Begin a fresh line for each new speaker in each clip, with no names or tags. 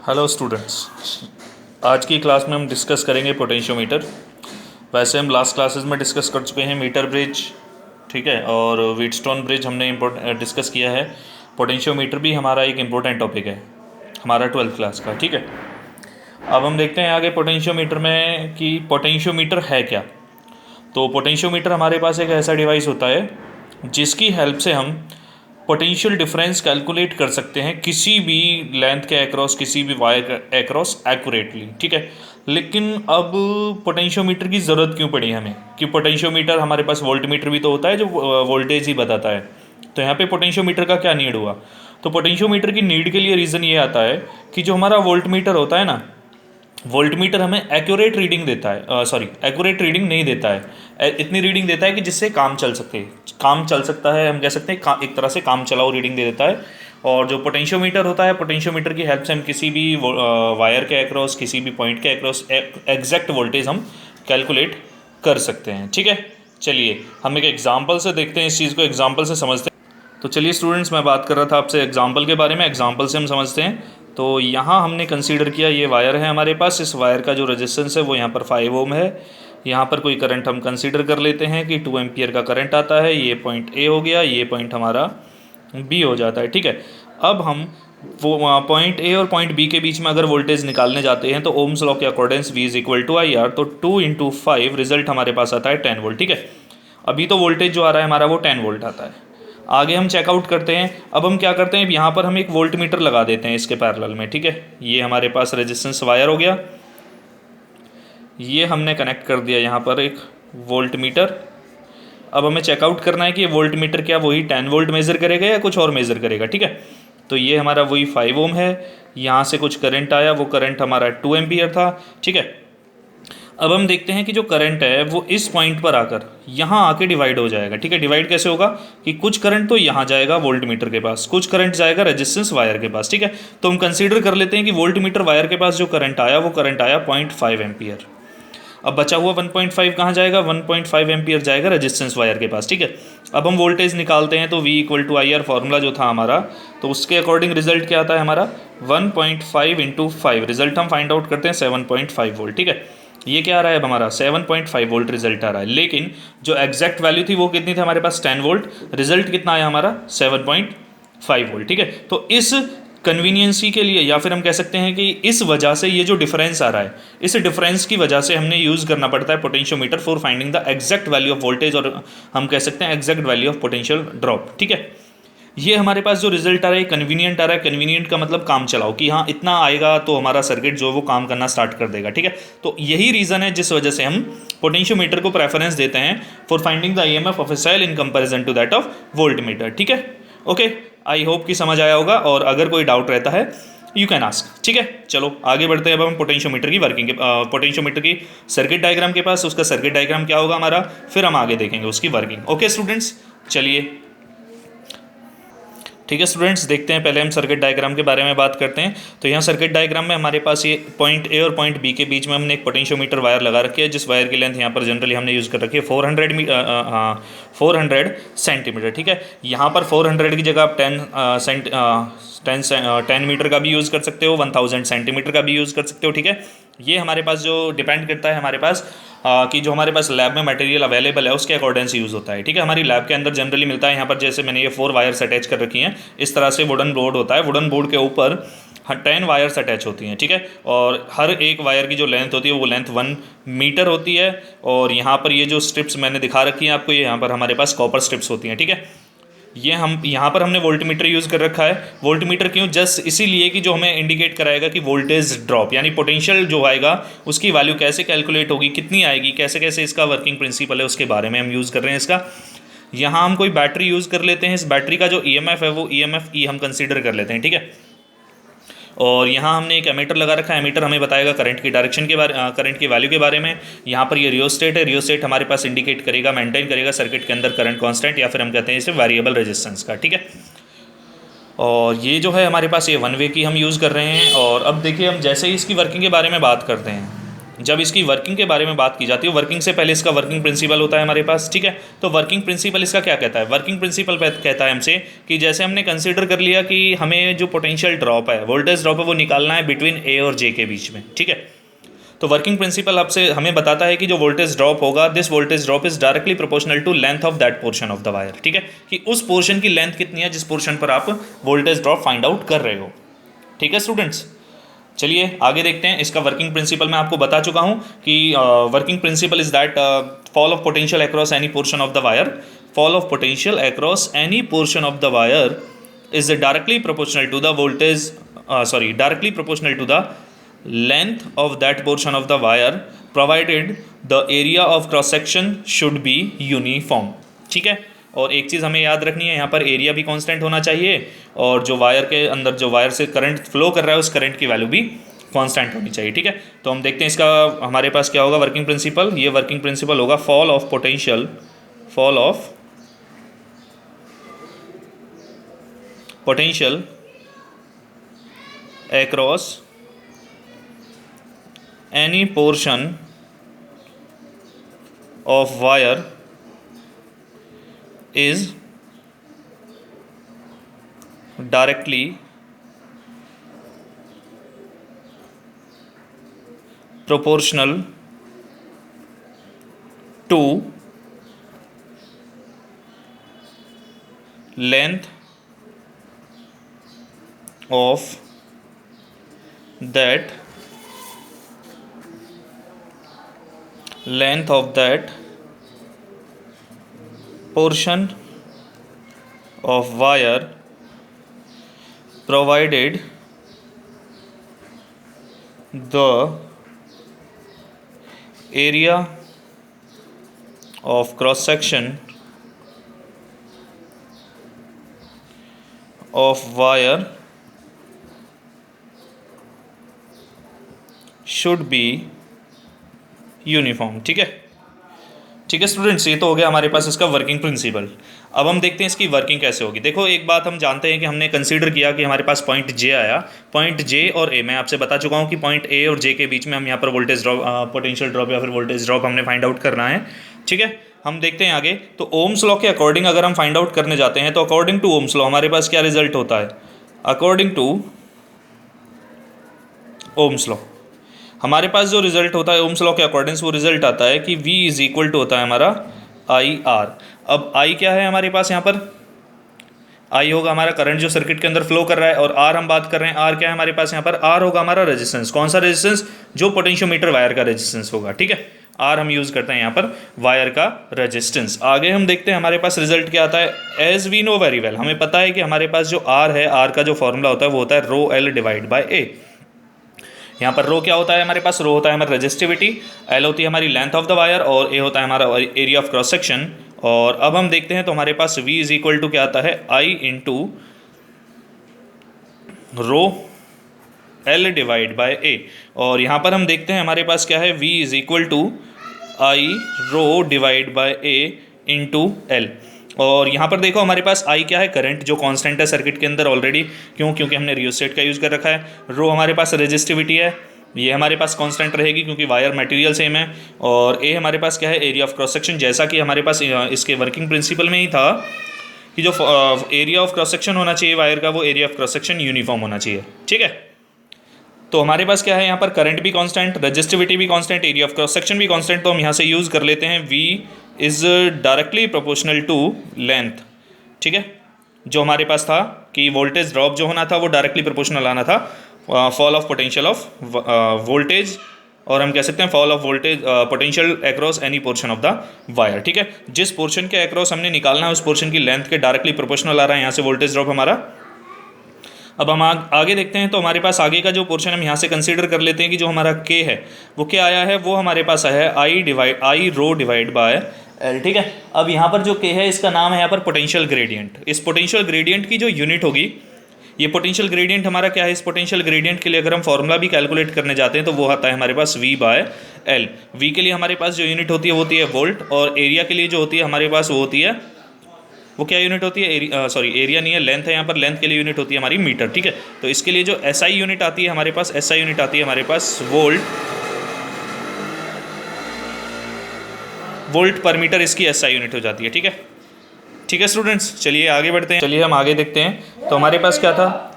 Hello students, आज की class में हम डिस्कस करेंगे पोटेंशियोमीटर। वैसे हम लास्ट क्लासेस में डिस्कस कर चुके हैं मीटर ब्रिज, ठीक है, और व्हीटस्टोन ब्रिज हमने डिस्कस किया है। पोटेंशियोमीटर भी हमारा एक इम्पोर्टेंट टॉपिक है हमारा 12th क्लास का, ठीक है। अब हम देखते हैं आगे पोटेंशियोमीटर में कि पोटेंशियोमीटर है क्या। तो पोटेंशियोमीटर हमारे पास एक ऐसा डिवाइस होता है जिसकी हेल्प से हम पोटेंशियल डिफरेंस कैलकुलेट कर सकते हैं किसी भी लेंथ के अक्रॉस, किसी भी वायर के अक्रॉस एक्यूरेटली, ठीक है। लेकिन अब पोटेंशियोमीटर की ज़रूरत क्यों पड़ी हमें कि पोटेंशियोमीटर हमारे पास वोल्टमीटर भी तो होता है जो वोल्टेज ही बताता है। तो यहाँ पे पोटेंशियोमीटर का क्या नीड हुआ। तो पोटेंशियोमीटर की नीड के लिए रीज़न ये आता है कि जो हमारा वोल्टमीटर होता है ना, वोल्टमीटर हमें एक्यूरेट रीडिंग देता है, एक्यूरेट रीडिंग नहीं देता है। इतनी रीडिंग देता है कि जिससे काम चल सकता है, हम कह सकते हैं एक तरह से काम चलाओ रीडिंग दे देता है। और जो पोटेंशियोमीटर होता है, पोटेंशियोमीटर की हेल्प से हम किसी भी वायर के अक्रॉस, किसी भी पॉइंट के अक्रॉस एग्जैक्ट वोल्टेज हम कैलकुलेट कर सकते हैं, ठीक है। चलिए हम एक एग्जाम्पल से देखते हैं इस चीज़ को, एग्जाम्पल से समझते हैं। तो चलिए स्टूडेंट्स, मैं बात कर रहा था आपसे एग्जाम्पल के बारे में, एग्जाम्पल से हम समझते हैं। तो यहाँ हमने कंसीडर किया, ये वायर है हमारे पास, इस वायर का जो रेजिस्टेंस है वो यहाँ पर 5 ओम है। यहाँ पर कोई करंट हम कंसीडर कर लेते हैं कि 2 एम्पियर का करंट आता है। ये पॉइंट ए हो गया, ये पॉइंट हमारा बी हो जाता है, ठीक है। अब हम वो पॉइंट ए और पॉइंट बी के बीच में अगर वोल्टेज निकालने जाते हैं तो ओम्स लॉ के according V is equal to I R, तो 2 × 5 रिजल्ट हमारे पास आता है 10 वोल्ट, ठीक है। अभी तो वोल्टेज जो आ रहा है हमारा वो 10 वोल्ट आता है। आगे हम चेकआउट करते हैं। अब हम क्या करते हैं, यहाँ पर हम एक वोल्ट मीटर लगा देते हैं इसके पैरेलल में, ठीक है। ये हमारे पास रेजिस्टेंस वायर हो गया, ये हमने कनेक्ट कर दिया यहाँ पर एक वोल्ट मीटर। अब हमें चेकआउट करना है कि ये वोल्ट मीटर क्या वही 10 वोल्ट मेज़र करेगा या कुछ और मेज़र करेगा, ठीक है। तो ये हमारा वही 5 ओम है, यहाँ से कुछ करंट आया, वो करंट हमारा 2 एम्पियर था, ठीक है। अब हम देखते हैं कि जो करंट है वो इस पॉइंट पर आकर यहाँ आके डिवाइड हो जाएगा, ठीक है। डिवाइड कैसे होगा कि कुछ करंट तो यहाँ जाएगा वोल्ट मीटर के पास, कुछ करंट जाएगा रेजिस्टेंस वायर के पास, ठीक है। तो हम कंसीडर कर लेते हैं कि वोल्ट मीटर वायर के पास जो करंट आया वो करंट आया 0.5 एम्पियर। अब बचा हुआ 1.5 कहाँ जाएगा, 1.5 एम्पियर जाएगा रेजिस्टेंस वायर के पास, ठीक है। अब हम वोल्टेज निकालते हैं तो V equal to I R formula जो था हमारा, तो उसके अकॉर्डिंग रिजल्ट क्या आता है हमारा 1.5 × 5, रिजल्ट हम फाइंड आउट करते हैं 7.5 वोल्ट, ठीक है। ये क्या आ रहा है अब हमारा 7.5 वोल्ट रिजल्ट आ रहा है। लेकिन जो एग्जैक्ट वैल्यू थी वो कितनी थी हमारे पास 10 वोल्ट, रिजल्ट कितना आया हमारा 7.5 वोल्ट, ठीक है। तो इस कन्वीनियंसी के लिए, या फिर हम कह सकते हैं कि इस वजह से ये जो डिफरेंस आ रहा है, इस डिफरेंस की वजह से हमने यूज़ करना पड़ता है potentiometer for finding the exact value of voltage, और हम कह सकते हैं exact value of potential drop, ठीक है। ये हमारे पास जो रिजल्ट आ रहा है कन्वीनियंट आ रहा है। कन्वीनियंट का मतलब काम चलाओ, कि हाँ इतना आएगा तो हमारा सर्किट जो है वो काम करना स्टार्ट कर देगा, ठीक है। तो यही रीज़न है जिस वजह से हम पोटेंशियोमीटर को प्रेफरेंस देते हैं for finding the EMF of a cell in comparison to that of volt meter, ठीक है। ओके, आई होप कि समझ आया होगा, और अगर कोई डाउट रहता है यू कैन आस्क, ठीक है। चलो आगे बढ़ते हैं। अब हम पोटेंशियोमीटर की वर्किंग, पोटेंशियोमीटर की सर्किट डायग्राम के पास, उसका सर्किट डायग्राम क्या होगा हमारा, फिर हम आगे देखेंगे उसकी वर्किंग। ओके स्टूडेंट्स, चलिए ठीक है स्टूडेंट्स, देखते हैं। पहले हम सर्किट डायग्राम के बारे में बात करते हैं। तो यहाँ सर्किट डायग्राम में हमारे पास ये पॉइंट ए और पॉइंट बी के बीच में हमने एक पोटेंशियोमीटर वायर लगा रखी है, जिस वायर की लेंथ यहाँ पर जनरली हमने यूज़ कर रखी है 400 सेंटीमीटर, ठीक है। यहाँ पर 400 की जगह आप 10 मीटर का भी यूज़ कर सकते हो, 1000 सेंटीमीटर का भी यूज़ कर सकते हो, ठीक है। ये हमारे पास जो डिपेंड करता है हमारे पास कि जो हमारे पास लैब में मटेरियल अवेलेबल है उसके अकॉर्डिंग से यूज़ होता है, ठीक है। हमारी लैब के अंदर जनरली मिलता है, यहाँ पर जैसे मैंने ये 4 वायर्स अटैच कर रखी हैं, इस तरह से वुडन बोर्ड होता है, वुडन बोर्ड के ऊपर 10 वायर्स अटैच होती हैं, ठीक है। और हर एक वायर की जो लेंथ होती है वो लेंथ 1 मीटर होती है। और यहाँ पर ये जो स्ट्रिप्स मैंने दिखा रखी हैं आपको, ये यहाँ पर हमारे पास कॉपर स्ट्रिप्स होती हैं, ठीक है। ये हम यहाँ पर हमने वोल्टमीटर यूज़ कर रखा है। वोल्टमीटर क्यों, जस्ट इसीलिए कि जो हमें इंडिकेट कराएगा कि वोल्टेज ड्रॉप यानी पोटेंशियल जो आएगा उसकी वैल्यू कैसे कैलकुलेट होगी, कितनी आएगी, कैसे कैसे इसका वर्किंग प्रिंसिपल है, उसके बारे में हम यूज़ कर रहे हैं इसका। यहाँ हम कोई बैटरी यूज़ कर लेते हैं, इस बैटरी का जो ईएमएफ है वो ईएमएफ ई हम कंसीडर कर लेते हैं, ठीक है। और यहाँ हमने एक एमीटर लगा रखा है, एमीटर हमें बताएगा करंट की डायरेक्शन के बारे, करंट की वैल्यू के बारे में। यहाँ पर ये रियोस्टेट है, रियोस्टेट हमारे पास इंडिकेट करेगा, मेंटेन करेगा सर्किट के अंदर करंट कांस्टेंट, या फिर हम कहते हैं इसे वेरिएबल रेजिस्टेंस का, ठीक है। और ये जो है हमारे पास ये 1 वे की हम यूज़ कर रहे हैं। और अब देखिए हम जैसे ही इसकी वर्किंग के बारे में बात करते हैं, जब इसकी वर्किंग के बारे में बात की जाती है, वर्किंग से पहले इसका वर्किंग प्रिंसिपल होता है हमारे पास, ठीक है। तो वर्किंग प्रिंसिपल इसका क्या कहता है? वर्किंग प्रिंसिपल कहता है हमसे कि जैसे हमने कंसीडर कर लिया कि हमें जो पोटेंशियल ड्रॉप है, वोल्टेज ड्रॉप है, वो निकालना है बिटवीन ए और जे के बीच में, ठीक है। तो वर्किंग प्रिंसिपल आपसे हमें बताता है कि जो वोल्टेज ड्रॉप होगा, this voltage drop is directly proportional to length of that portion of the wire, ठीक है, कि उस पोर्शन की लेंथ कितनी है जिस पोर्शन पर आप वोल्टेज ड्रॉप फाइंड आउट कर रहे हो, ठीक है स्टूडेंट्स। चलिए आगे देखते हैं। इसका वर्किंग प्रिंसिपल मैं आपको बता चुका हूं कि working principle is that fall of potential across any portion of the wire, fall of potential across any portion of the wire is directly proportional to the voltage directly proportional to the length of that portion of the wire provided the area of cross section should be uniform, ठीक है। और एक चीज़ हमें याद रखनी है, यहाँ पर एरिया भी कांस्टेंट होना चाहिए और जो वायर के अंदर जो वायर से करंट फ्लो कर रहा है उस करंट की वैल्यू भी कांस्टेंट होनी चाहिए, ठीक है। तो हम देखते हैं इसका हमारे पास क्या होगा वर्किंग प्रिंसिपल। ये वर्किंग प्रिंसिपल होगा fall of potential across any portion of wire is directly proportional to length of that portion of wire provided the area of cross section of wire should be uniform, ठीक है। ठीक है students, ये तो हो गया हमारे पास इसका वर्किंग प्रिंसिपल। अब हम देखते हैं इसकी वर्किंग कैसे होगी। देखो एक बात हम जानते हैं कि हमने कंसीडर किया कि हमारे पास पॉइंट जे आया, पॉइंट जे और ए, मैं आपसे बता चुका हूँ कि पॉइंट ए और जे के बीच में हम यहाँ पर वोल्टेज ड्रॉप, पोटेंशियल ड्रॉप या फिर वोल्टेज ड्रॉप हमने फाइंड आउट करना है, ठीक है। हम देखते हैं आगे। तो ओम्स लॉ के अकॉर्डिंग अगर हम फाइंड आउट करने जाते हैं तो अकॉर्डिंग टू ओम्स लॉ हमारे पास क्या रिजल्ट होता है? अकॉर्डिंग टू ओम्स लॉ हमारे पास जो रिजल्ट होता है ओम्स लॉ के अकॉर्डिंग, वो रिजल्ट आता है कि V इज इक्वल टू होता है हमारा IR। अब I क्या है हमारे पास यहाँ पर? I होगा हमारा करंट जो सर्किट के अंदर फ्लो कर रहा है, और R हम बात कर रहे हैं, R क्या है हमारे पास यहाँ पर? R होगा हमारा रेजिस्टेंस। कौन सा रेजिस्टेंस? जो पोटेंशियोमीटर वायर का रेजिस्टेंस होगा, ठीक है। R हम यूज़ करते हैं यहाँ पर वायर का रेजिस्टेंस। आगे हम देखते हैं हमारे पास रिजल्ट क्या आता है। As we know very well, हमें पता है कि हमारे पास जो R है, R का जो फॉर्मूला होता है वो होता है रो L डिवाइड बाई A। यहाँ पर रो क्या होता है हमारे पास? रो होता है हमारा रेजिस्टिविटी, एल होती है हमारी लेंथ ऑफ द वायर, और ए होता है हमारा एरिया ऑफ क्रॉस सेक्शन। और अब हम देखते हैं तो हमारे पास V इज इक्वल टू क्या आता है? I into rho L divide by A। और यहाँ पर हम देखते हैं हमारे पास क्या है? V is equal to I rho divide by A into L। और यहाँ पर देखो हमारे पास I क्या है? करंट जो कांस्टेंट है सर्किट के अंदर ऑलरेडी, क्योंकि हमने रियोस्टेट का यूज़ कर रखा है। रो हमारे पास रेजिस्टिविटी है, ये हमारे पास कांस्टेंट रहेगी क्योंकि वायर मटेरियल सेम है। और ए हमारे पास क्या है? एरिया ऑफ क्रॉस सेक्शन, जैसा कि हमारे पास इसके वर्किंग प्रिंसिपल में ही था कि जो एरिया ऑफ क्रॉस सेक्शन होना चाहिए वायर का, वो area of cross section uniform होना चाहिए, ठीक है। तो हमारे पास क्या है यहाँ पर? करंट भी कांस्टेंट, रेजिस्टिविटी भी constant, area of cross section भी कांस्टेंट। तो हम यहाँ से यूज़ कर लेते हैं V is directly proportional to length, ठीक है। जो हमारे पास था कि वोल्टेज ड्रॉप जो होना था वो डायरेक्टली प्रोपोर्शनल आना था fall of potential of voltage, और हम कह सकते हैं fall of voltage potential across any portion of the wire, ठीक है। जिस पोर्शन के अक्रॉस हमने निकालना है उस पोर्शन की लेंथ के डायरेक्टली प्रोपोर्शनल आ रहा है यहाँ से वोल्टेज ड्रॉप हमारा। अब हम आगे देखते हैं तो हमारे पास आगे का जो पोर्शन हम यहाँ से कंसीडर कर लेते हैं कि जो हमारा K है वो क्या आया है? वो हमारे पास आया है I rho divide by L, ठीक है। अब यहाँ पर जो K है इसका नाम है यहाँ पर पोटेंशियल ग्रेडियंट। इस पोटेंशियल ग्रेडियंट की जो यूनिट होगी, ये पोटेंशियल ग्रेडियंट हमारा क्या है? इस पोटेंशियल ग्रेडियंट के लिए अगर हम फॉर्मूला भी कैलकुलेट करने जाते हैं तो वो आता है हमारे पास V बाय L। V के लिए हमारे पास जो यूनिट होती है वो होती है वोल्ट, और एरिया के लिए जो होती है हमारे पास वो होती है, वो क्या यूनिट होती है? एरिया नहीं है, लेंथ है यहाँ पर। लेंथ के लिए यूनिट होती है हमारी मीटर, ठीक है। तो इसके लिए जो SI यूनिट आती है हमारे पास, SI यूनिट आती है हमारे पास वोल्ट वोल्ट पर मीटर इसकी एसआई यूनिट हो जाती है। ठीक है, ठीक है स्टूडेंट्स, चलिए आगे बढ़ते हैं। चलिए हम आगे देखते हैं। तो हमारे पास क्या था,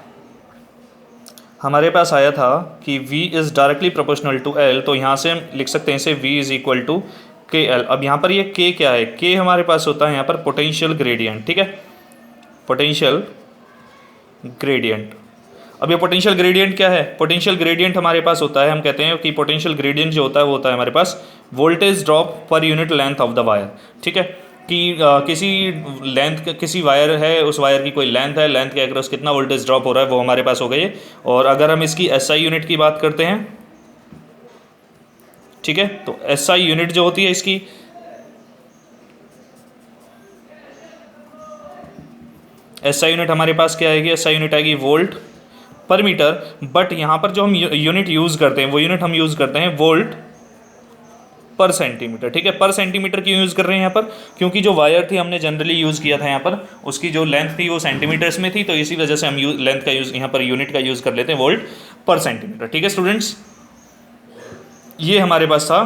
हमारे पास आया था कि V is directly proportional to L, तो यहाँ से हम लिख सकते हैं इसे V इज़ इक्वल टू के एल। अब यहाँ पर ये K क्या है, K हमारे पास होता है यहाँ पर पोटेंशियल ग्रेडियंट। ठीक है, पोटेंशियल ग्रेडियंट। अब ये पोटेंशियल ग्रेडियंट क्या है, पोटेंशियल ग्रेडियंट हमारे पास होता है, हम कहते हैं कि पोटेंशियल ग्रेडियंट जो होता है वो होता है हमारे पास voltage drop per unit length of the wire. ठीक है, कि किसी लेंथ, किसी वायर है, उस वायर की कोई लेंथ है, लेंथ के अक्रॉस कितना वोल्टेज ड्रॉप हो रहा है वो हमारे पास हो गई है। और अगर हम इसकी एसआई यूनिट की बात करते हैं, ठीक है, तो एसआई यूनिट जो होती है इसकी, एसआई यूनिट हमारे पास क्या आएगी, एसआई यूनिट आएगी वोल्ट पर मीटर। बट यहाँ पर जो हम यूनिट यूज़ करते हैं वो यूनिट हम यूज़ करते हैं वोल्ट पर सेंटीमीटर। ठीक है, पर सेंटीमीटर क्यों यूज़ कर रहे हैं यहाँ पर, क्योंकि जो वायर थी हमने जनरली यूज़ किया था यहाँ पर, उसकी जो लेंथ थी वो सेंटीमीटर्स में थी, तो इसी वजह से हम लेंथ का यूज़ यहाँ पर यूनिट का यूज़ कर लेते हैं वोल्ट पर सेंटीमीटर। ठीक है स्टूडेंट्स, ये हमारे पास था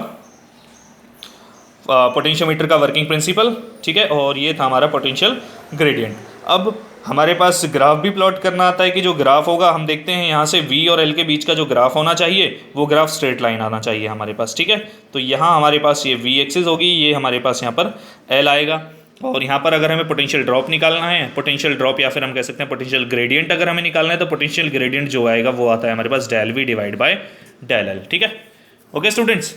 पोटेंशियोमीटर का वर्किंग प्रिंसिपल। ठीक है, और ये था हमारा पोटेंशियल ग्रेडियंट। अब हमारे पास ग्राफ भी प्लॉट करना आता है कि जो ग्राफ होगा, हम देखते हैं यहाँ से V और L के बीच का जो ग्राफ होना चाहिए वो ग्राफ स्ट्रेट लाइन आना चाहिए हमारे पास। ठीक है, तो यहाँ हमारे पास ये V एक्सिस होगी, ये हमारे पास यहाँ पर L आएगा। और यहाँ पर अगर हमें पोटेंशियल ड्रॉप निकालना है, पोटेंशियल ड्रॉप या फिर हम कह सकते हैं पोटेंशियल ग्रेडियंट अगर हमें निकालना है, तो पोटेंशियल ग्रेडियंट जो आएगा वो आता है हमारे पास del V divide by del L। ठीक है, ओके स्टूडेंट्स,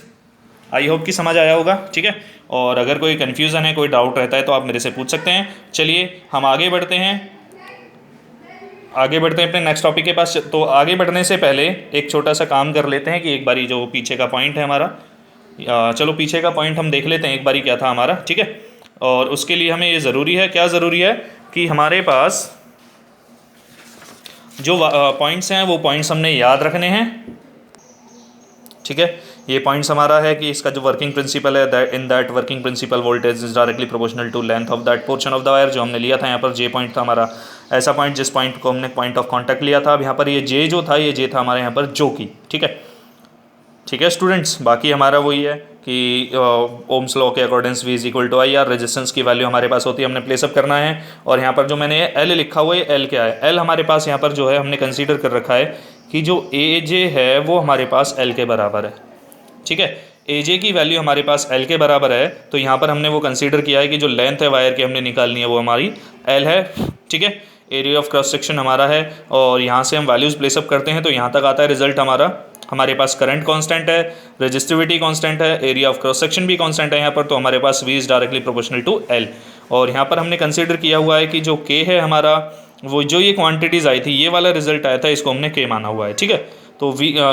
आई होप कि समझ आया होगा। ठीक है, और अगर कोई कन्फ्यूज़न है, कोई डाउट रहता है तो आप मेरे से पूछ सकते हैं। चलिए हम आगे बढ़ते हैं, आगे बढ़ते हैं अपने नेक्स्ट टॉपिक के पास। तो आगे बढ़ने से पहले एक छोटा सा काम कर लेते हैं कि एक बारी जो पीछे का पॉइंट है हमारा, चलो पीछे का पॉइंट हम देख लेते हैं एक बारी क्या था हमारा। ठीक है, और उसके लिए हमें ये ज़रूरी है, क्या ज़रूरी है कि हमारे पास जो पॉइंट्स हैं वो पॉइंट्स हमने याद रखने हैं। ठीक है, ये पॉइंट्स हमारा है कि इसका जो वर्किंग प्रिंसिपल है, that in that working principle voltage is directly proportional to length of that portion of the wire, जो हमने लिया था यहाँ पर जे पॉइंट था हमारा, ऐसा पॉइंट जिस पॉइंट को हमने पॉइंट ऑफ कांटेक्ट लिया था। अब यहाँ पर ये जे जो था, ये जे था हमारे यहाँ पर जो की। ठीक है, ठीक है स्टूडेंट्स, बाकी हमारा वही है कि ओम्स लॉ के according V is equal to I R, resistance की वैल्यू हमारे पास होती है, हमने प्लेसअप करना है। और यहाँ पर जो मैंने L लिखा हुआ है, L क्या है, L हमारे पास यहाँ पर जो है हमने कंसीडर कर रखा है कि जो AJ है वो हमारे पास L के बराबर है। ठीक है, AJ की वैल्यू हमारे पास L के बराबर है, तो यहाँ पर हमने वो कंसीडर किया है कि जो लेंथ है वायर की हमने निकालनी है वो हमारी L है। ठीक है, एरिया ऑफ क्रॉस सेक्शन हमारा है, और यहाँ से हम वैल्यूज़ प्लेसअप करते हैं तो यहाँ तक आता है रिजल्ट हमारा। हमारे पास करंट कांस्टेंट है, रेजिस्टिविटी कांस्टेंट है, एरिया ऑफ क्रॉस सेक्शन भी कांस्टेंट है यहाँ पर, तो हमारे पास V is directly proportional to L। और यहाँ पर हमने कंसीडर किया हुआ है कि जो K है हमारा, वो जो ये क्वांटिटीज़ आई थी, ये वाला रिजल्ट आया था, इसको हमने K माना हुआ है। ठीक है, तो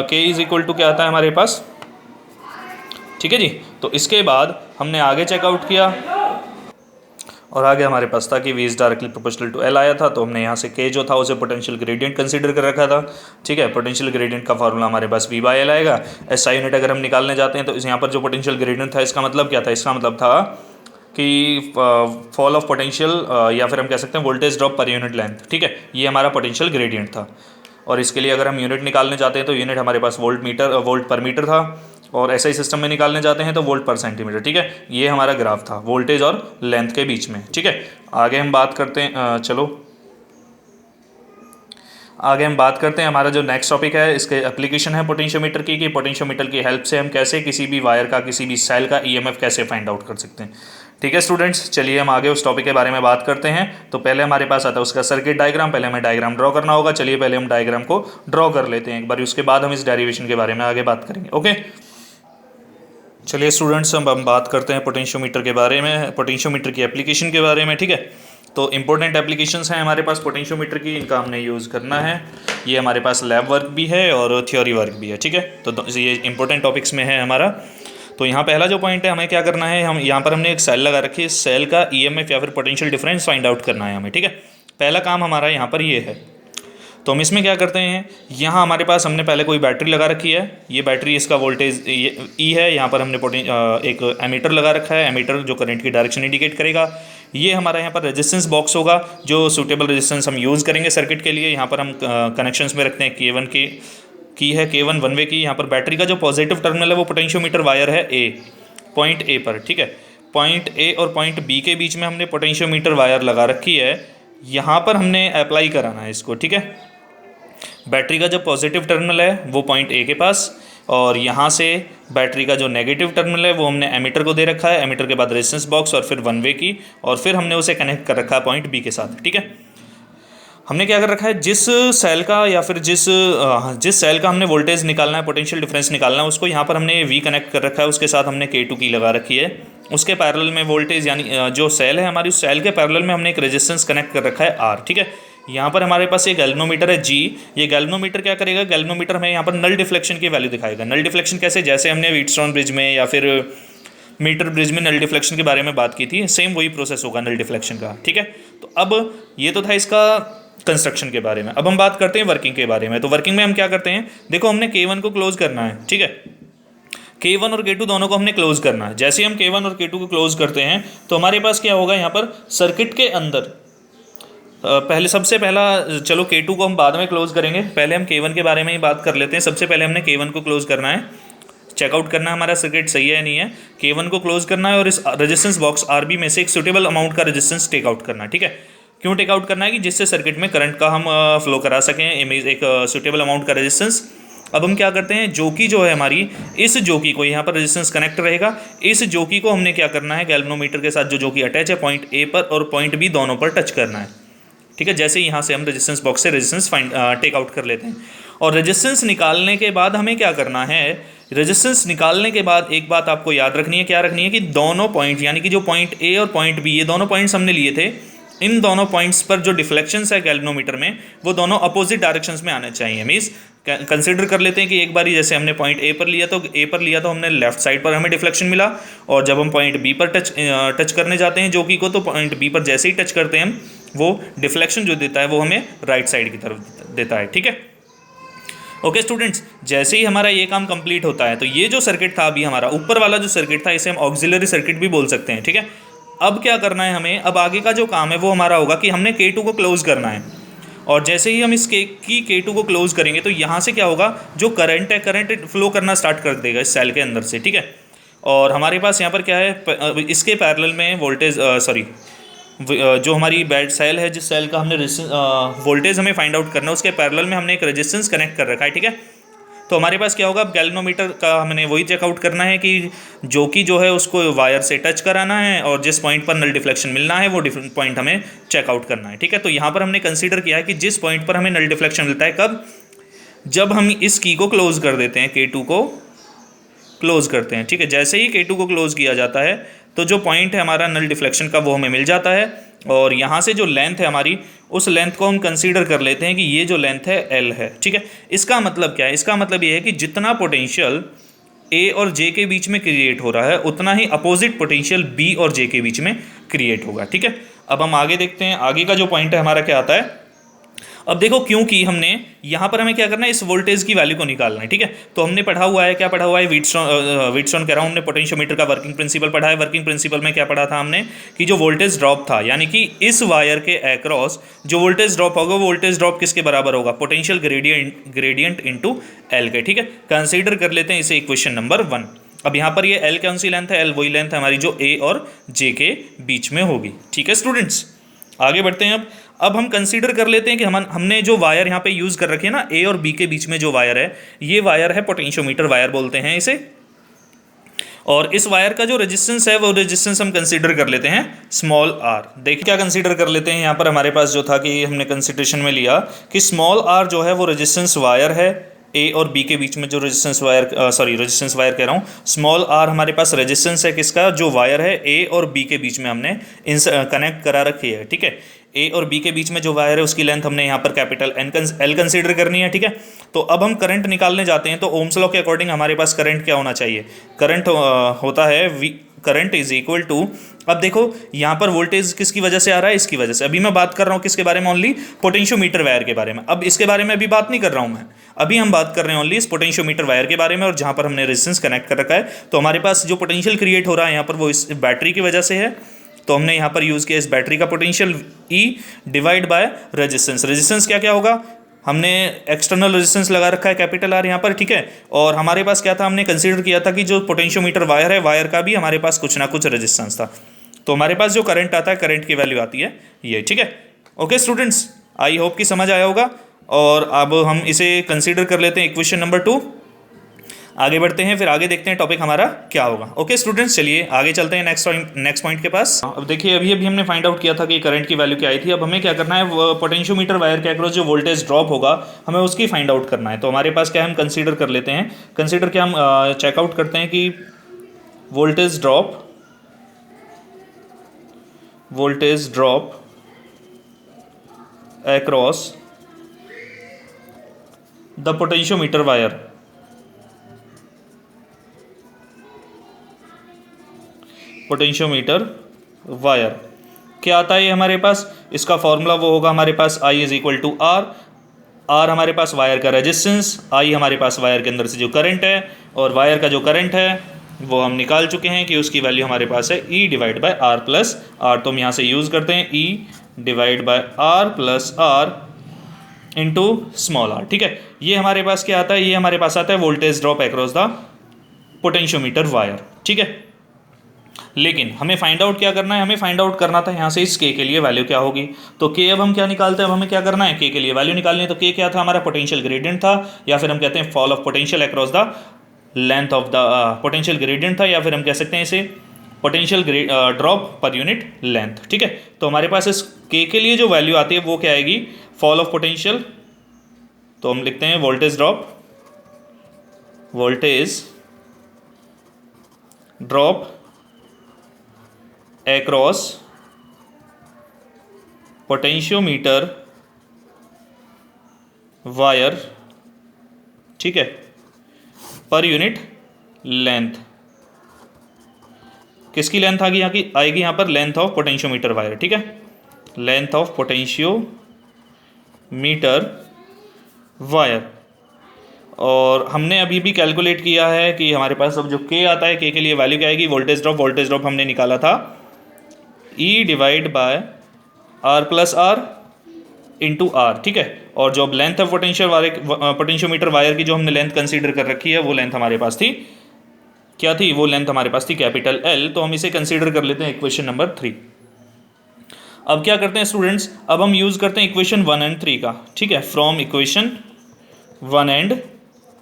K इज़ इक्वल टू क्या आता है हमारे पास। ठीक है जी, तो इसके बाद हमने आगे चेकआउट किया और आगे हमारे पास था कि V is directly proportional to L आया था, तो हमने यहाँ से K जो था उसे पोटेंशियल ग्रेडियंट कंसीडर कर रखा था। ठीक है, पोटेंशियल ग्रेडियंट का फार्मूला हमारे पास V बाय L आएगा। SI यूनिट अगर हम निकालने जाते हैं तो यहाँ पर जो पोटेंशियल ग्रेडियंट था, इसका मतलब क्या था, इसका मतलब था कि फॉल ऑफ पोटेंशियल या फिर हम कह सकते हैं voltage drop per unit length. ठीक है, ये हमारा पोटेंशियल ग्रेडियंट था। और इसके लिए अगर हम यूनिट निकालने जाते हैं तो यूनिट हमारे पास वोल्ट पर मीटर था, और ऐसा ही सिस्टम में निकालने जाते हैं तो वोल्ट पर सेंटीमीटर। ठीक है, ये हमारा ग्राफ था वोल्टेज और लेंथ के बीच में। ठीक है, आगे हम बात करते हैं, चलो आगे हम बात करते हैं। हमारा जो नेक्स्ट टॉपिक है, इसके एप्लीकेशन है पोटेंशियोमीटर की, कि पोटेंशियोमीटर की हेल्प से हम कैसे किसी भी वायर का, किसी भी सेल का EMF कैसे फाइंड आउट कर सकते हैं। ठीक है स्टूडेंट्स, चलिए हम आगे उस टॉपिक के बारे में बात करते हैं। तो पहले हमारे पास आता है उसका सर्किट डायग्राम, पहले हमें डायग्राम ड्रॉ करना होगा। चलिए पहले हम डायग्राम को ड्रॉ कर लेते हैं एक बार, उसके बाद हम इस डेरिवेशन के बारे में आगे बात करेंगे। ओके, चलिए स्टूडेंट्स, हम बात करते हैं पोटेंशियोमीटर के बारे में, पोटेंशियोमीटर की एप्लीकेशन के बारे में। ठीक है, तो इंपॉर्टेंट एप्लीकेशंस हैं हमारे पास पोटेंशियोमीटर की, इनका हमने यूज़ करना है। ये हमारे पास लैब वर्क भी है और थ्योरी वर्क भी है। ठीक है, तो ये इंपॉर्टेंट टॉपिक्स में है हमारा। तो यहाँ पहला जो पॉइंट है, हमें क्या करना है, हम यहाँ पर हमने एक सेल लगा रखी है, इस सेल का EMF या फिर पोटेंशियल डिफरेंस फाइंड आउट करना है हमें। ठीक है, पहला काम हमारा यहाँ पर ये है। तो हम इसमें क्या करते हैं, यहाँ हमारे पास हमने पहले कोई बैटरी लगा रखी है, ये बैटरी, इसका वोल्टेज E है। यहाँ पर हमने एक एमीटर लगा रखा है, एमीटर जो करंट की डायरेक्शन इंडिकेट करेगा। ये हमारा यहाँ पर रेजिस्टेंस बॉक्स होगा, जो सूटेबल रेजिस्टेंस हम यूज़ करेंगे सर्किट के लिए। यहाँ पर हम कनेक्शंस में रखते हैं K1 की है, K1 1 वे की। यहाँ पर बैटरी का जो पॉजिटिव टर्मिनल है वो पोटेंशियोमीटर वायर है A, पॉइंट A पर। ठीक है, पॉइंट ए और पॉइंट बी के बीच में हमने पोटेंशियोमीटर वायर लगा रखी है, यहाँ पर हमने अप्लाई कराना है इसको, ठीक है। बैटरी का जो पॉजिटिव टर्मिनल है वो पॉइंट ए के पास, और यहाँ से बैटरी का जो नेगेटिव टर्मिनल है वो हमने एमीटर को दे रखा है, एमीटर के बाद रेजिस्टेंस बॉक्स और फिर वन वे की, और फिर हमने उसे कनेक्ट कर रखा है पॉइंट बी के साथ, ठीक है। हमने क्या कर रखा है, जिस सेल का या फिर जिस सेल का हमने वोल्टेज निकालना है, पोटेंशियल डिफरेंस निकालना है, उसको यहाँ पर हमने वी कनेक्ट कर रखा है, उसके साथ हमने K2 की लगा रखी है। उसके पैरेलल में वोल्टेज यानी जो सेल है हमारी, उस सेल के पैरेलल में हमने एक रेजिस्टेंस कनेक्ट कर रखा है R, ठीक है। यहाँ पर हमारे पास ये गैल्वेनोमीटर है G। ये गैल्वेनोमीटर क्या करेगा, गैल्वेनोमीटर हमें यहाँ पर नल डिफ्लेक्शन की वैल्यू दिखाएगा। नल डिफ्लेक्शन कैसे, जैसे हमने व्हीटस्टोन ब्रिज में या फिर मीटर ब्रिज में नल डिफ्लेक्शन के बारे में बात की थी, सेम वही प्रोसेस होगा नल डिफ्लेक्शन का, ठीक है। तो अब ये तो था इसका कंस्ट्रक्शन के बारे में। अब हम बात करते हैं वर्किंग के बारे में। तो वर्किंग में हम क्या करते हैं, देखो हमने K1 को क्लोज करना है, ठीक है। K1 और K2 दोनों को हमने क्लोज करना है। जैसे हम K1 और K2 को क्लोज करते हैं तो हमारे पास क्या होगा, यहाँ पर सर्किट के अंदर पहले सबसे पहला, चलो K2 को हम बाद में क्लोज करेंगे, पहले हम K1 के बारे में ही बात कर लेते हैं। सबसे पहले हमने K1 को क्लोज करना है, चेकआउट करना है हमारा सर्किट सही है नहीं है। K1 को क्लोज करना है और इस रेजिस्टेंस बॉक्स RB में से एक सुटेबल अमाउंट का रेजिस्टेंस टेक आउट करना है, ठीक है। क्यों टेक आउट करना है, कि जिससे सर्किट में करंट का हम फ्लो करा सकें, एक सुटेबल अमाउंट का रेजिस्टेंस। अब हम क्या करते हैं, जोकी जो है हमारी, इस जोकी को यहाँ पर रेजिस्टेंस कनेक्ट रहेगा, इस जोकी को हमने क्या करना है, गैल्वेनोमीटर के साथ जो जोकी अटैच है पॉइंट ए पर और पॉइंट बी दोनों पर टच करना है, ठीक है। जैसे यहाँ से हम रेजिस्टेंस बॉक्स से रेजिस्टेंस टेक आउट कर लेते हैं। और रेजिस्टेंस निकालने के बाद हमें क्या करना है, रेजिस्टेंस निकालने के बाद एक बात आपको याद रखनी है, क्या रखनी है, कि दोनों पॉइंट यानी कि जो पॉइंट ए और पॉइंट बी, ये दोनों पॉइंट्स हमने लिए थे, इन दोनों पॉइंट्स पर जो डिफ्लेक्शंस है गैल्वेनोमीटर में वो दोनों अपोजिट डायरेक्शंस में आने चाहिए। मीन्स कंसिडर कर लेते हैं कि एक बारी जैसे हमने पॉइंट ए पर लिया तो हमने लेफ्ट साइड पर हमें डिफ्लेक्शन मिला, और जब हम पॉइंट बी पर टच करने जाते हैं जोकी को, तो पॉइंट बी पर जैसे ही टच करते हैं हम, वो डिफ्लेक्शन जो देता है वो हमें राइट साइड की तरफ देता है, ठीक है। ओके स्टूडेंट्स, जैसे ही हमारा ये काम कंप्लीट होता है तो ये जो सर्किट था अभी हमारा ऊपर वाला जो सर्किट था, इसे हम ऑक्सिलरी सर्किट भी बोल सकते हैं, ठीक है। अब क्या करना है हमें, अब आगे का जो काम है वो हमारा होगा कि हमने K2 को क्लोज करना है, और जैसे ही हम इस K2 को क्लोज करेंगे तो यहाँ से क्या होगा, जो करंट है, करंट फ्लो करना स्टार्ट कर देगा इस सेल के अंदर से, ठीक है। और हमारे पास यहाँ पर क्या है, इसके पैरेलल में वोल्टेज जो हमारी बैट सेल है, जिस सेल का हमने वोल्टेज हमें फाइंड आउट करना है, उसके पैरेलल में हमने एक रेजिस्टेंस कनेक्ट कर रखा है, ठीक है। तो हमारे पास क्या होगा, अब गैल्वेनोमीटर का हमने वही चेकआउट करना है कि जो है उसको वायर से टच कराना है, और जिस पॉइंट पर नल डिफ्लेक्शन मिलना है वो पॉइंट हमें चेकआउट करना है, ठीक है। तो यहाँ पर हमने कंसीडर किया है कि जिस पॉइंट पर हमें नल डिफ्लेक्शन मिलता है, कब, जब हम इस की को क्लोज कर देते हैं, K2 को क्लोज करते हैं, ठीक है। जैसे ही K2 को क्लोज किया जाता है तो जो पॉइंट है हमारा नल डिफ्लेक्शन का वो हमें मिल जाता है, और यहाँ से जो लेंथ है हमारी, उस लेंथ को हम कंसीडर कर लेते हैं कि ये जो लेंथ है L है, ठीक है। इसका मतलब क्या है, इसका मतलब ये है कि जितना पोटेंशियल A और J के बीच में क्रिएट हो रहा है उतना ही अपोजिट पोटेंशियल B और J के बीच में क्रिएट होगा, ठीक है। अब हम आगे देखते हैं, आगे का जो पॉइंट है हमारा क्या आता है। अब देखो, क्योंकि हमने यहाँ पर हमें क्या करना है, इस वोल्टेज की वैल्यू को निकालना है, ठीक है। तो हमने पढ़ा हुआ है, क्या पढ़ा हुआ है, व्हीटस्टोन कह रहा हूँ, हमने पोटेंशियोमीटर का वर्किंग प्रिंसिपल पढ़ा है। वर्किंग प्रिंसिपल में क्या पढ़ा था हमने, कि जो वोल्टेज ड्रॉप था, यानी कि इस वायर के अक्रॉस जो वोल्टेज ड्रॉप होगा, वो वोल्टेज ड्रॉप किसके बराबर होगा, पोटेंशियल ग्रेडियंट इंटू L के, ठीक है। कंसिडर कर लेते हैं इसे इक्वेशन नंबर 1। अब यहाँ पर ये L कौन सी लेंथ है, L वही लेंथ है हमारी जो A और J के बीच में होगी, ठीक है स्टूडेंट्स। आगे बढ़ते हैं। अब हम कंसीडर कर लेते हैं कि हमने जो वायर यहाँ पे यूज़ कर रखी है ना, A और B के बीच में जो वायर है, ये वायर है पोटेंशियोमीटर वायर बोलते हैं इसे। और इस वायर का जो रेजिस्टेंस है वो रेजिस्टेंस हम कंसीडर कर लेते हैं स्मॉल r। देखिए क्या कंसीडर कर लेते हैं, यहाँ पर हमारे पास जो था कि हमने कंसिडरेशन में लिया कि स्मॉल r जो है वो रेजिस्टेंस वायर है, A और B के बीच में जो रेजिस्टेंस वायर कह रहा हूँ, स्मॉल r हमारे पास रेजिस्टेंस है किसका, जो वायर है A और B के बीच में हमने कनेक्ट करा रखी है, ठीक है। A और B के बीच में जो वायर है उसकी लेंथ हमने यहाँ पर कैपिटल L कंसीडर करनी है, ठीक है। तो अब हम करंट निकालने जाते हैं, तो ओम्स लॉ के अकॉर्डिंग हमारे पास करंट क्या होना चाहिए, करंट होता है करंट इज इक्वल टू, अब देखो यहाँ पर वोल्टेज किसकी वजह से आ रहा है, इसकी वजह से। अभी मैं बात कर रहा हूँ किसके बारे में, ओनली पोटेंशियोमीटर वायर के बारे में। अब इसके बारे में अभी बात नहीं कर रहा हूँ मैं, अभी हम बात कर रहे हैं ओनली इस पोटेंशियोमीटर वायर के बारे में, और जहाँ पर हमने रेजिस्टेंस कनेक्ट कर रखा है। तो हमारे पास जो पोटेंशियल क्रिएट हो रहा है यहाँ पर वो इस बैटरी की वजह से है, तो हमने यहाँ पर यूज़ किया इस बैटरी का potential E divide by resistance. Resistance क्या क्या होगा, हमने एक्सटर्नल रेजिस्टेंस लगा रखा है कैपिटल आर यहाँ पर, ठीक है। और हमारे पास क्या था, हमने कंसीडर किया था कि जो पोटेंशियोमीटर वायर है, वायर का भी हमारे पास कुछ ना कुछ रेजिस्टेंस था। तो हमारे पास जो करंट आता है, करंट की वैल्यू आती है ये, ठीक है। ओके स्टूडेंट्स, आई होप कि समझ आया होगा। और अब हम इसे कंसीडर कर लेते हैं इक्वेशन नंबर 2। आगे बढ़ते हैं, फिर आगे देखते हैं टॉपिक हमारा क्या होगा। ओके स्टूडेंट्स, चलिए आगे चलते हैं नेक्स्ट पॉइंट के पास। अब देखिए, अभी हमने फाइंड आउट किया था कि करंट की वैल्यू क्या आई थी। अब हमें क्या करना है, पोटेंशियोमीटर वायर के अक्रॉस जो वोल्टेज ड्रॉप होगा, हमें उसकी फाइंड आउट करना है। तो हमारे पास क्या है, हम कंसीडर कर लेते हैं, कंसीडर क्या हम चेकआउट करते हैं कि voltage drop across the potentiometer wire, potentiometer wire क्या आता है ये हमारे पास, इसका फॉर्मूला वो होगा हमारे पास I is equal to R. R हमारे पास वायर का रेजिस्टेंस, I हमारे पास वायर के अंदर से जो करंट है, और वायर का जो करंट है वो हम निकाल चुके हैं कि उसकी वैल्यू हमारे पास है E divide by R plus R. तो हम यहाँ से यूज़ करते हैं E divide by R plus R into small R, ठीक है। ये हमारे पास क्या आता है, ये हमारे पास आता है voltage drop across the potentiometer wire, ठीक है। लेकिन हमें फाइंड आउट क्या करना है, हमें फाइंड आउट करना था यहाँ से इस के लिए वैल्यू क्या होगी। तो के अब हम क्या निकालते हैं, अब हमें क्या करना है, के लिए वैल्यू निकालनी है। तो के क्या था, हमारा पोटेंशियल ग्रेडियंट था, या फिर हम कहते हैं fall of potential across the length of the potential gradient था, या फिर हम कह सकते हैं इसे potential drop per unit length, ठीक है। तो हमारे पास इस के लिए जो वैल्यू आती है वो क्या आएगी, फॉल ऑफ पोटेंशियल। तो हम लिखते हैं voltage drop across potentiometer wire, ठीक है, पर यूनिट लेंथ। किसकी लेंथ आएगी यहाँ पर लेंथ ऑफ पोटेंशियोमीटर वायर, ठीक है, लेंथ ऑफ पोटेंशियोमीटर वायर। और हमने अभी भी कैलकुलेट किया है कि हमारे पास अब जो के आता है, के लिए वैल्यू क्या आएगी, वोल्टेज ड्रॉप हमने निकाला था E divide by R plus R into R, ठीक है। और जो लेंथ है पोटेंशियोमीटर वायर की जो हमने लेंथ कंसीडर कर रखी है, वो लेंथ हमारे पास थी, क्या थी, वो लेंथ हमारे पास थी कैपिटल L। तो हम इसे कंसीडर कर लेते हैं इक्वेशन नंबर 3। अब क्या करते हैं स्टूडेंट्स, अब हम यूज़ करते हैं इक्वेशन 1 एंड 3 का, ठीक है, फ्रॉम इक्वेशन 1 एंड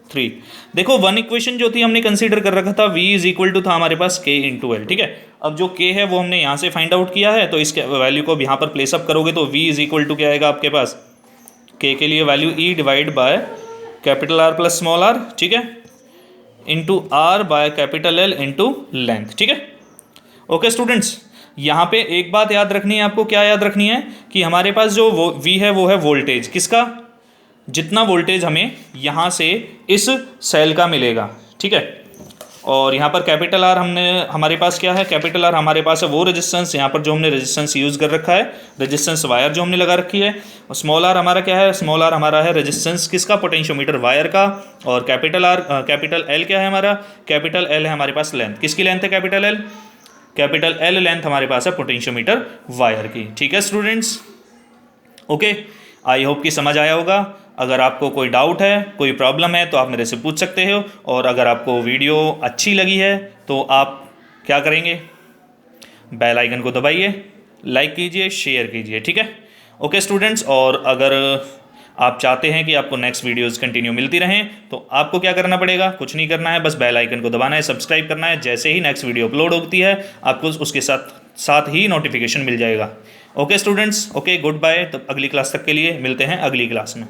3। देखो 1 इक्वेशन जो थी हमने कंसीडर कर रखा था, V इज इक्वल टू था हमारे पास K इंटू L, ठीक है। अब जो K है वो हमने यहाँ से फाइंड आउट किया है, तो इसके वैल्यू को यहाँ पर प्लेसअप करोगे तो V इज इक्वल टू क्या आएगा आपके पास, K के लिए value E divide by capital R plus small r, ठीक है, into R by capital L into length, ठीक है। ओके स्टूडेंट्स, यहाँ पे एक बात याद रखनी है आपको, क्या याद रखनी है कि हमारे पास जो V है वो है वोल्टेज, किसका, जितना वोल्टेज हमें यहाँ से इस सेल का मिलेगा, ठीक है। और यहाँ पर कैपिटल आर हमारे पास क्या है, कैपिटल आर हमारे पास है वो रेजिस्टेंस, यहाँ पर जो हमने रेजिस्टेंस यूज़ कर रखा है, रेजिस्टेंस वायर जो हमने लगा रखी है। और स्मॉल आर हमारा क्या है, स्मॉल आर हमारा है रेजिस्टेंस किसका, पोटेंशियोमीटर वायर का। और कैपिटल एल क्या है हमारा, कैपिटल एल है हमारे पास लेंथ, किसकी लेंथ है, कैपिटल एल लेंथ हमारे पास है पोटेंशियोमीटर वायर की, ठीक है स्टूडेंट्स। ओके, आई होप कि समझ आया होगा। अगर आपको कोई डाउट है, कोई प्रॉब्लम है, तो आप मेरे से पूछ सकते हो। और अगर आपको वीडियो अच्छी लगी है तो आप क्या करेंगे, बेल आइकन को दबाइए, लाइक कीजिए, शेयर कीजिए, ठीक है। ओके स्टूडेंट्स, और अगर आप चाहते हैं कि आपको नेक्स्ट वीडियोज़ कंटिन्यू मिलती रहें तो आपको क्या करना पड़ेगा, कुछ नहीं करना है, बस बेल आइकन को दबाना है, सब्सक्राइब करना है। जैसे ही नेक्स्ट वीडियो अपलोड होती है आपको उसके साथ ही नोटिफिकेशन मिल जाएगा। Okay students, okay, good bye. तो अगली क्लास तक के लिए मिलते हैं अगली क्लास में।